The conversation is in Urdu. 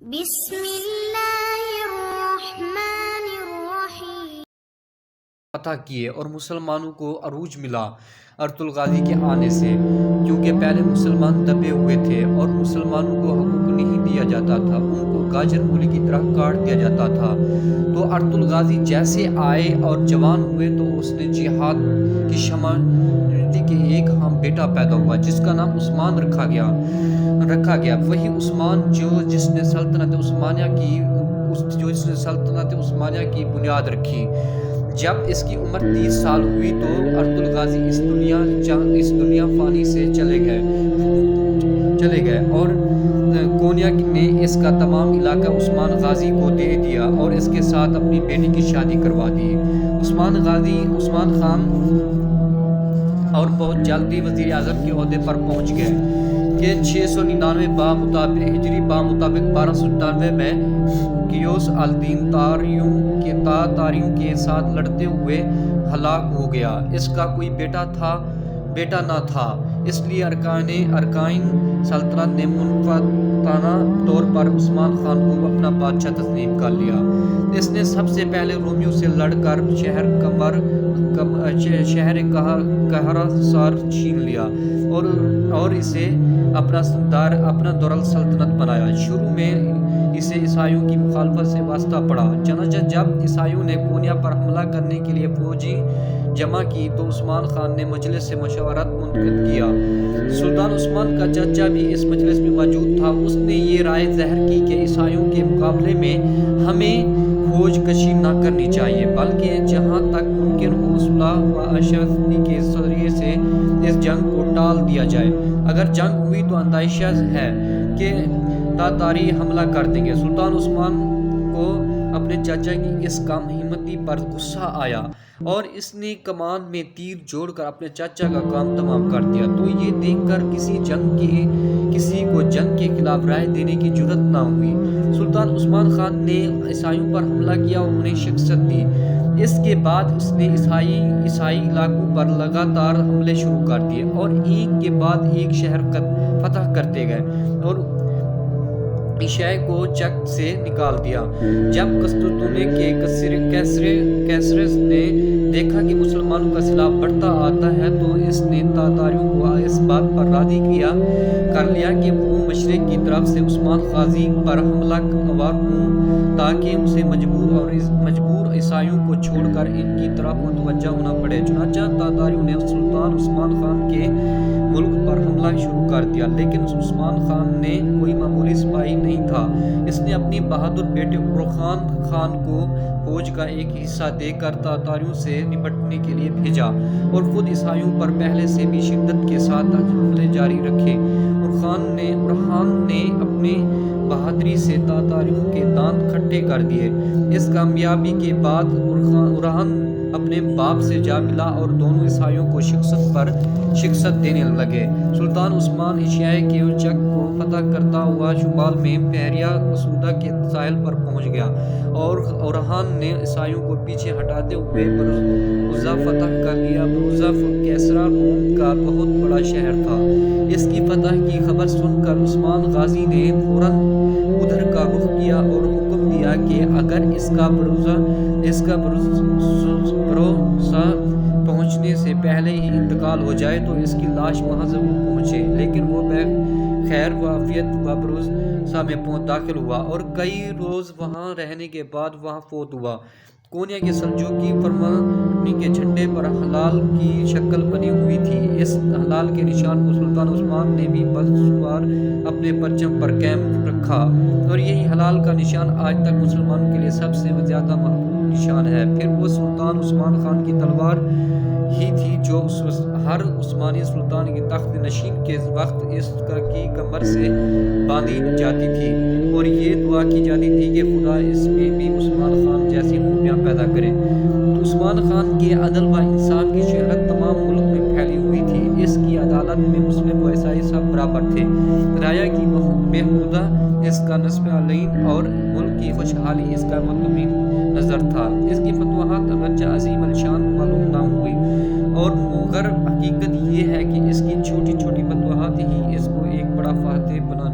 بسم اللہ الرحمن الرحیم۔ فتح کیے اور مسلمانوں کو عروج ملا ارطغرل غازی کے آنے سے، کیونکہ پہلے مسلمان دبے ہوئے تھے اور مسلمانوں کو حقوق نہیں دیا جاتا تھا، ان کو گاجر مولی کی طرح کاٹ دیا جاتا تھا۔ تو ارطغرل غازی جیسے آئے اور جوان ہوئے تو اس نے جہاد کی شمع کہ ایک بیٹا پیدا ہوا جس کا نام عثمان رکھا گیا۔ وہی عثمان جس نے سلطنت عثمانیہ کی بنیاد رکھی۔ جب اس کی عمر 30 سال ہوئی تو ارطغرل غازی اس دنیا فانی سے چلے گئے اور کونیاک نے اس کا تمام علاقہ عثمان غازی کو دے دیا اور اس کے ساتھ اپنی بیٹی کی شادی کروا دی۔ عثمان خان اور بہت جلدی وزیر اعظم کے عہدے پر پہنچ گئے کہ 699 بمطابق 1297 میں غیاث الدین تاتاریوں کے ساتھ لڑتے ہوئے ہلاک ہو گیا۔ اس کا کوئی بیٹا نہ تھا، اس لیے ارکان سلطنت نے منفردانہ طور پر عثمان خان کو اپنا بادشاہ تسلیم کر لیا۔ اس نے سب سے پہلے رومیوں سے لڑ کر شہر قہراسار چھین لیا اور اسے اپنا دارالسلطنت بنایا۔ شروع میں اسے عیسائیوں کی مخالفت سے واسطہ پڑا، چنانچہ جب عیسائیوں نے کونیا پر حملہ کرنے کے لیے فوجیں جمع کی تو عثمان خان نے مجلس سے مشاورت منعقد کیا۔ سلطان عثمان کا چچا بھی اس مجلس میں موجود تھا۔ اس نے یہ رائے ظاہر کی کہ عیسائیوں کے مقابلے میں ہمیں فوج کشی نہ کرنی چاہیے، بلکہ جہاں تک ممکن ہو صلح و آشتی کے ذریعے سے اس جنگ کو ٹال دیا جائے۔ اگر جنگ ہوئی تو اندیشہ ہے کہ تاتاری حملہ کر دیں گے۔ سلطان عثمان کو اپنے چچا کی اس کم ہمتی پر غصہ آیا اور اس نے کمان میں تیر جوڑ کر اپنے چچا کا کام تمام کر دیا۔ تو یہ دیکھ کر کسی کو جنگ کے خلاف رائے دینے کی جرأت نہ ہوئی۔ سلطان عثمان خان نے عیسائیوں پر حملہ کیا اور انہیں شکست دی۔ اس کے بعد اس نے عیسائی علاقوں پر لگاتار حملے شروع کر دیے اور ایک کے بعد ایک شہر فتح کرتے گئے اور عیسائی کو چک سے نکال دیا۔ جب قسطنطنیہ کے کیسرس نے دیکھا کہ مسلمانوں کا سلاح بڑھتا آتا ہے تو اس نے تاتاریوں کو اس بات پر راضی کر لیا کہ وہ مشرق کی طرف سے عثمان غازی پر حملہ آور ہوں تاکہ اسے مجبور عیسائیوں کو چھوڑ کر ان کی طرف متوجہ ہونا پڑے۔ چنانچہ تاتاریوں نے سلطان عثمان خان کے ملک پر حملہ شروع کر دیا، لیکن عثمان خان نے کوئی معمولی سپاہی نہیں تھا۔ اس نے اپنی بہادر بیٹے اورخان خان کو فوج کا ایک حصہ دے کر تاتاریوں سے نپٹنے کے لیے بھیجا اور خود عیسائیوں پر پہلے سے بھی شدت کے ساتھ حملے جاری رکھے۔ اورخان نے اپنی بہادری سے تاتاریوں کے دانت کھٹے کر دیے۔ اس کامیابی کے بعد اورخان اپنے باپ سے جا ملا اور دونوں عیسائیوں کو شکست دینے لگے۔ سلطان عثمان ایشیا کے چک کو فتح کرتا ہوا شمال میں بحیرہ اسود کے ساحل پر پہنچ گیا اور اورخان نے عیسائیوں کو پیچھے ہٹاتے ہوئے بروزہ فتح کر لیا۔ بروزہ کیسرا روم کا بہت بڑا شہر تھا۔ اس کی فتح کی خبر سن کر عثمان غازی نے فوراً ادھر کا رخ کیا اور حکم دیا کہ اگر اس کا بروزہ پہنچنے سے پہلے ہی انتقال ہو جائے تو اس کی لاش وہاں ضرور پہنچے، لیکن وہ خیر و عافیت بروزہ میں داخل ہوا اور کئی روز وہاں رہنے کے بعد وہاں فوت ہوا۔ کونیا کے سلجوقی فرمانی کے جھنڈے پر ہلال کی شکل بنی ہوئی تھی۔ اس ہلال کے نشان کو سلطان عثمان نے بھی بسوار اپنے پرچم پر قائم رکھا اور یہی ہلال کا نشان آج تک مسلمانوں کے لیے سب سے زیادہ محبوب نشان ہے۔ پھر وہ سلطان عثمان خان کی تلوار ہی تھی جو ہر عثمانی سلطان کی تخت نشین کے وقت اس کی کمر سے باندھی جاتی تھی اور یہ دعا کی جاتی تھی کہ خدا اس میں بھی عثمان خان جیسی خوبیاں پیدا کرے۔ تو عثمان خان کے عدل و انصاف کی شہرت تمام ملک میں پھیلی ہوئی تھی۔ اس کی عدالت میں مسلم و عیسائی سب برابر تھے۔ رعایا کی بہبود اس کا نصب علین اور ملک کی خوشحالی اس کا مطمئن نظر تھا۔ اس کی فتوحات اگرچہ عظیم الشان معلوم نہ ہوئی اور مگر حقیقت یہ ہے کہ اس کی چھوٹی چھوٹی